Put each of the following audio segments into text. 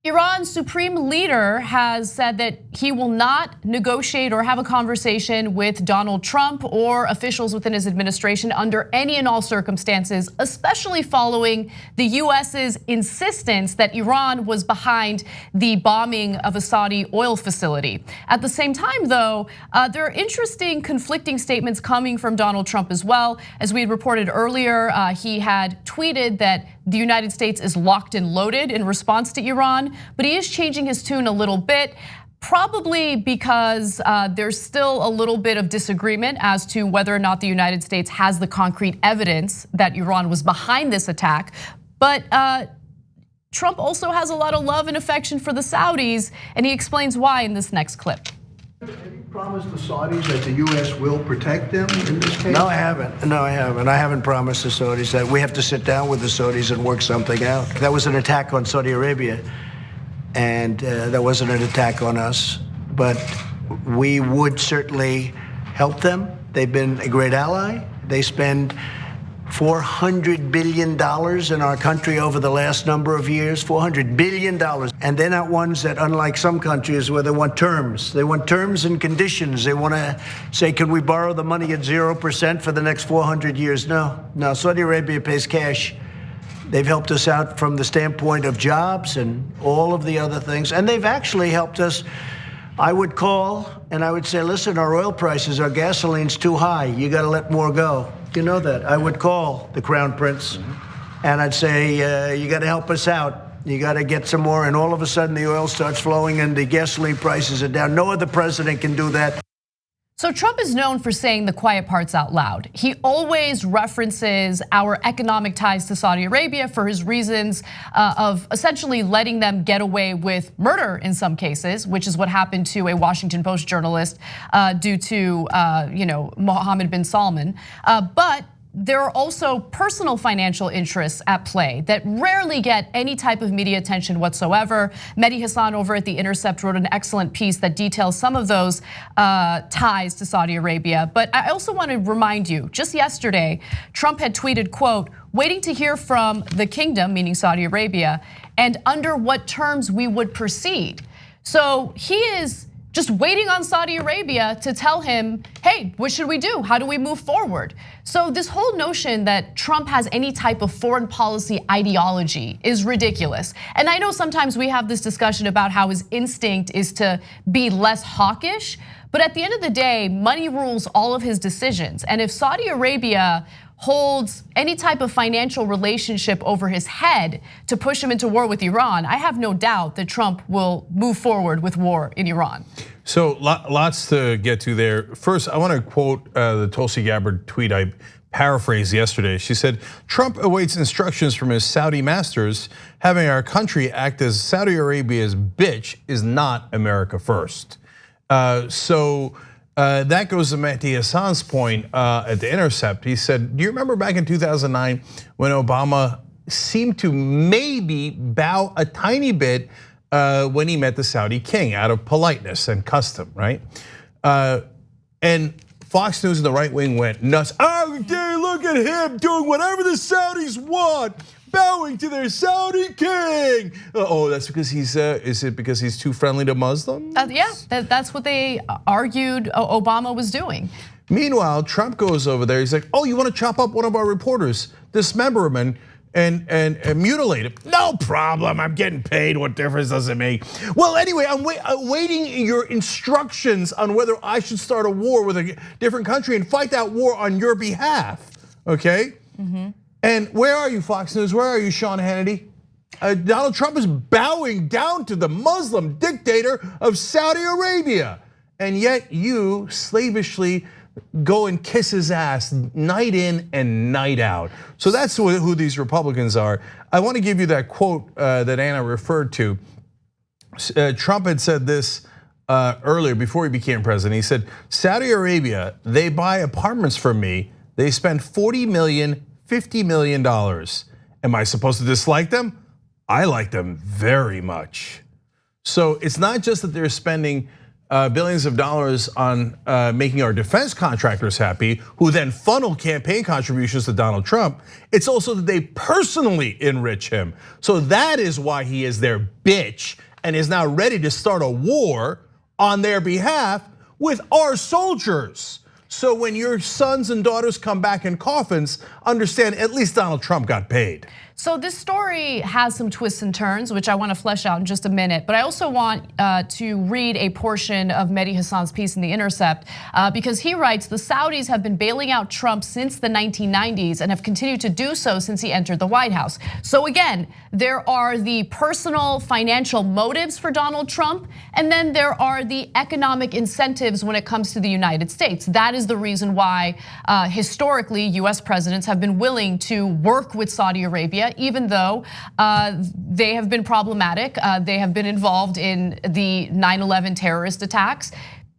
Iran's supreme leader has said that he will not negotiate or have a conversation with Donald Trump or officials within his administration under any and all circumstances, especially following the US's insistence that Iran was behind the bombing of a Saudi oil facility. At the same time, though, there are interesting conflicting statements coming from Donald Trump as well. As we had reported earlier, he had tweeted that the United States is locked and loaded in response to Iran, but he is changing his tune a little bit, probably because there's still a little bit of disagreement as to whether or not the United States has the concrete evidence that Iran was behind this attack. But Trump also has a lot of love and affection for the Saudis, and he explains why in this next clip. Have you promised the Saudis that the U.S. will protect them in this case? No, I haven't. No, I haven't. I haven't promised the Saudis that. We have to sit down with the Saudis and work something out. That was an attack on Saudi Arabia, and that wasn't an attack on us. But we would certainly help them. They've been a great ally. They spend $400 billion in our country over the last number of years, $400 billion. And they're not ones that, unlike some countries where they want terms and conditions. They want to say, can we borrow the money at 0% for the next 400 years? No, Saudi Arabia pays cash. They've helped us out from the standpoint of jobs and all of the other things. And they've actually helped us. I would call and I would say, listen, our oil prices, our gasoline's too high. You got to let more go. You know that. I would call the Crown Prince and I'd say, you got to help us out. You got to get some more. And all of a sudden the oil starts flowing and the gasoline prices are down. No other president can do that. So Trump is known for saying the quiet parts out loud. He always references our economic ties to Saudi Arabia for his reasons of essentially letting them get away with murder in some cases, which is what happened to a Washington Post journalist due to Mohammed bin Salman. But there are also personal financial interests at play that rarely get any type of media attention whatsoever. Mehdi Hassan over at The Intercept wrote an excellent piece that details some of those ties to Saudi Arabia. But I also want to remind you, just yesterday, Trump had tweeted, quote, waiting to hear from the kingdom, meaning Saudi Arabia, and under what terms we would proceed. So he is just waiting on Saudi Arabia to tell him, hey, what should we do? How do we move forward? So this whole notion that Trump has any type of foreign policy ideology is ridiculous. And I know sometimes we have this discussion about how his instinct is to be less hawkish, but at the end of the day, money rules all of his decisions. And if Saudi Arabia holds any type of financial relationship over his head to push him into war with Iran, I have no doubt that Trump will move forward with war in Iran. So lots to get to there. First, I want to quote the Tulsi Gabbard tweet I paraphrased yesterday. She said, Trump awaits instructions from his Saudi masters. Having our country act as Saudi Arabia's bitch is not America first. That goes to Mehdi Hassan's point at The Intercept. He said, do you remember back in 2009 when Obama seemed to maybe bow a tiny bit when he met the Saudi king out of politeness and custom, right? And Fox News and the right wing went nuts. Oh, look at him doing whatever the Saudis want, bowing to their Saudi king. Oh, that's because is it because he's too friendly to Muslims? Yeah, that's what they argued Obama was doing. Meanwhile, Trump goes over there, he's like, oh, you want to chop up one of our reporters, dismember him and mutilate him? No problem, I'm getting paid, what difference does it make? Well, anyway, I'm waiting your instructions on whether I should start a war with a different country and fight that war on your behalf, okay? And where are you, Fox News? Where are you, Sean Hannity? Donald Trump is bowing down to the Muslim dictator of Saudi Arabia. And yet you slavishly go and kiss his ass night in and night out. So that's who these Republicans are. I want to give you that quote that Anna referred to. Trump had said this earlier before he became president. He said, Saudi Arabia, they buy apartments from me. They spend $40 million, $50 million. Am I supposed to dislike them? I like them very much. So it's not just that they're spending billions of dollars on making our defense contractors happy, who then funnel campaign contributions to Donald Trump, it's also that they personally enrich him. So that is why he is their bitch and is now ready to start a war on their behalf with our soldiers. So when your sons and daughters come back in coffins, understand at least Donald Trump got paid. So this story has some twists and turns, which I want to flesh out in just a minute. But I also want to read a portion of Mehdi Hassan's piece in The Intercept, because he writes, the Saudis have been bailing out Trump since the 1990s and have continued to do so since he entered the White House. So again, there are the personal financial motives for Donald Trump, and then there are the economic incentives when it comes to the United States. That is the reason why historically US presidents have been willing to work with Saudi Arabia, even though they have been problematic. They have been involved in the 9/11 terrorist attacks,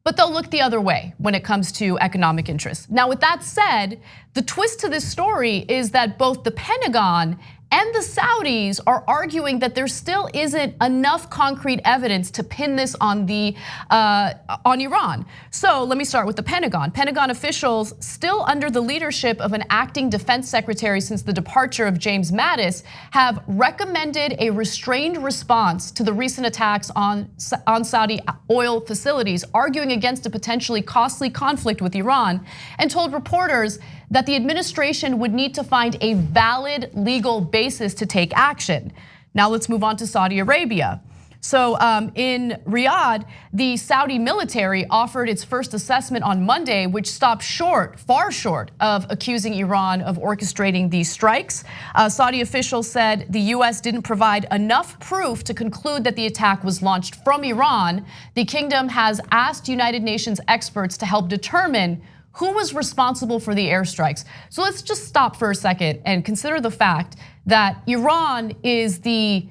but they'll look the other way when it comes to economic interests. Now, with that said, the twist to this story is that both the Pentagon and the Saudis are arguing that there still isn't enough concrete evidence to pin this on Iran. So let me start with the Pentagon. Pentagon officials, still under the leadership of an acting defense secretary since the departure of James Mattis, have recommended a restrained response to the recent attacks on Saudi oil facilities, arguing against a potentially costly conflict with Iran, and told reporters that the administration would need to find a valid legal basis to take action. Now let's move on to Saudi Arabia. So in Riyadh, the Saudi military offered its first assessment on Monday, which stopped short, far short of accusing Iran of orchestrating these strikes. Saudi officials said the US didn't provide enough proof to conclude that the attack was launched from Iran. The kingdom has asked United Nations experts to help determine who was responsible for the airstrikes. So let's just stop for a second and consider the fact that Iran is the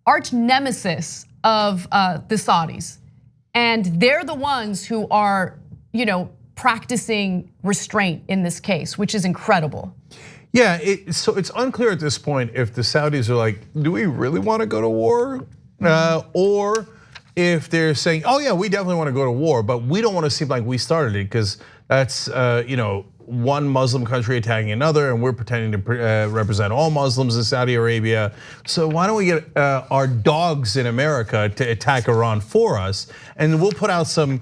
arch nemesis of the Saudis. And they're the ones who are, practicing restraint in this case, which is incredible. Yeah, so it's unclear at this point if the Saudis are like, do we really want to go to war? Or if they're saying, oh yeah, we definitely want to go to war, but we don't want to seem like we started it, because that's one Muslim country attacking another, and we're pretending to represent all Muslims in Saudi Arabia. So why don't we get our dogs in America to attack Iran for us, and we'll put out some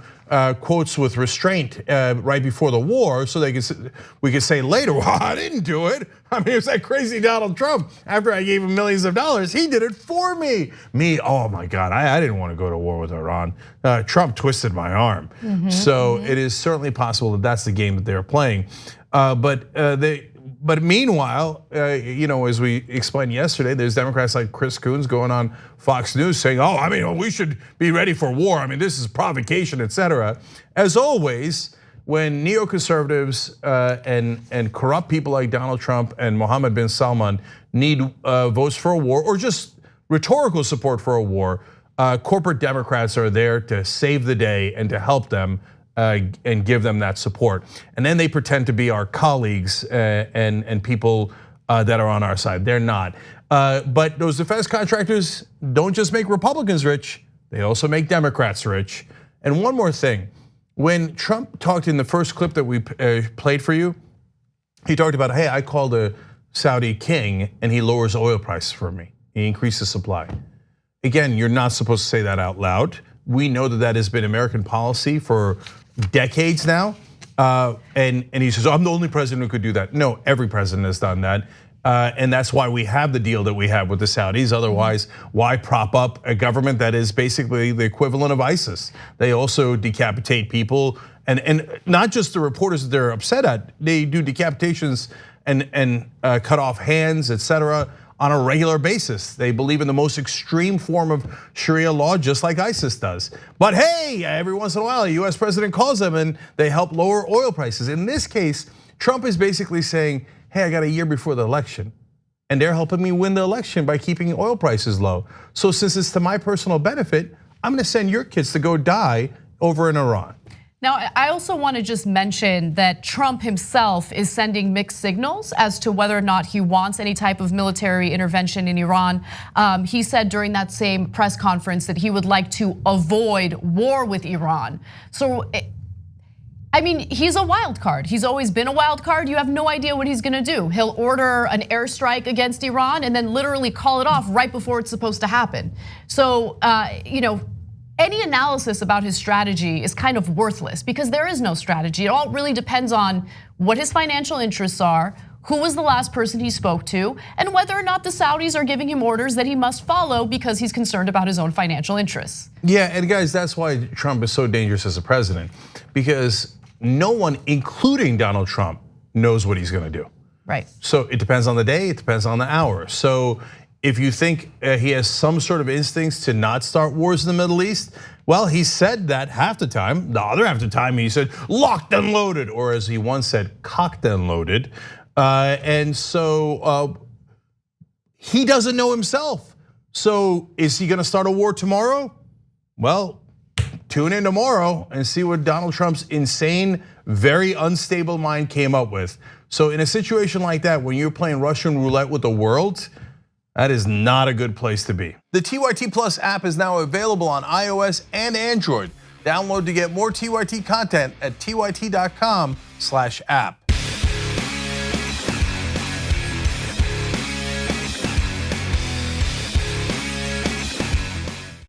quotes with restraint right before the war, so we could say later, well, I didn't do it. I mean, it's that crazy Donald Trump. After I gave him millions of dollars, he did it for me. Oh my God, I didn't want to go to war with Iran. Trump twisted my arm. So it is certainly possible that that's the game that they're playing. But meanwhile, as we explained yesterday, there's Democrats like Chris Coons going on Fox News saying, oh, I mean, we should be ready for war. I mean, this is provocation, etc. As always, when neoconservatives and corrupt people like Donald Trump and Mohammed bin Salman need votes for a war, or just rhetorical support for a war, corporate Democrats are there to save the day and to help them and give them that support. And then they pretend to be our colleagues and people that are on our side. They're not. But those defense contractors don't just make Republicans rich, they also make Democrats rich. And one more thing, when Trump talked in the first clip that we played for you, he talked about, hey, I called a Saudi king and he lowers oil prices for me. He increases supply. Again, you're not supposed to say that out loud. We know that that has been American policy for decades now. And he says, I'm the only president who could do that. No, every president has done that. And that's why we have the deal that we have with the Saudis. Otherwise, why prop up a government that is basically the equivalent of ISIS? They also decapitate people, and not just the reporters that they're upset at. They do decapitations and cut off hands, etc., on a regular basis. They believe in the most extreme form of Sharia law, just like ISIS does. But hey, every once in a while, a US president calls them and they help lower oil prices. In this case, Trump is basically saying, hey, I got a year before the election, and they're helping me win the election by keeping oil prices low. So since it's to my personal benefit, I'm gonna send your kids to go die over in Iran. Now, I also want to just mention that Trump himself is sending mixed signals as to whether or not he wants any type of military intervention in Iran. He said during that same press conference that he would like to avoid war with Iran. So, I mean, he's a wild card. He's always been a wild card. You have no idea what he's gonna do. He'll order an airstrike against Iran and then literally call it off right before it's supposed to happen. So, any analysis about his strategy is kind of worthless because there is no strategy. It all really depends on what his financial interests are, who was the last person he spoke to, and whether or not the Saudis are giving him orders that he must follow because he's concerned about his own financial interests. Yeah, and guys, that's why Trump is so dangerous as a president, because no one, including Donald Trump, knows what he's gonna do. Right. So it depends on the day, it depends on the hour. So if you think he has some sort of instincts to not start wars in the Middle East, well, he said that half the time. The other half the time he said locked and loaded, or as he once said, cocked and loaded. And so he doesn't know himself. So is he gonna start a war tomorrow? Well, tune in tomorrow and see what Donald Trump's insane, very unstable mind came up with. So in a situation like that, when you're playing Russian roulette with the world, that is not a good place to be. The TYT Plus app is now available on iOS and Android. Download to get more TYT content at tyt.com/app.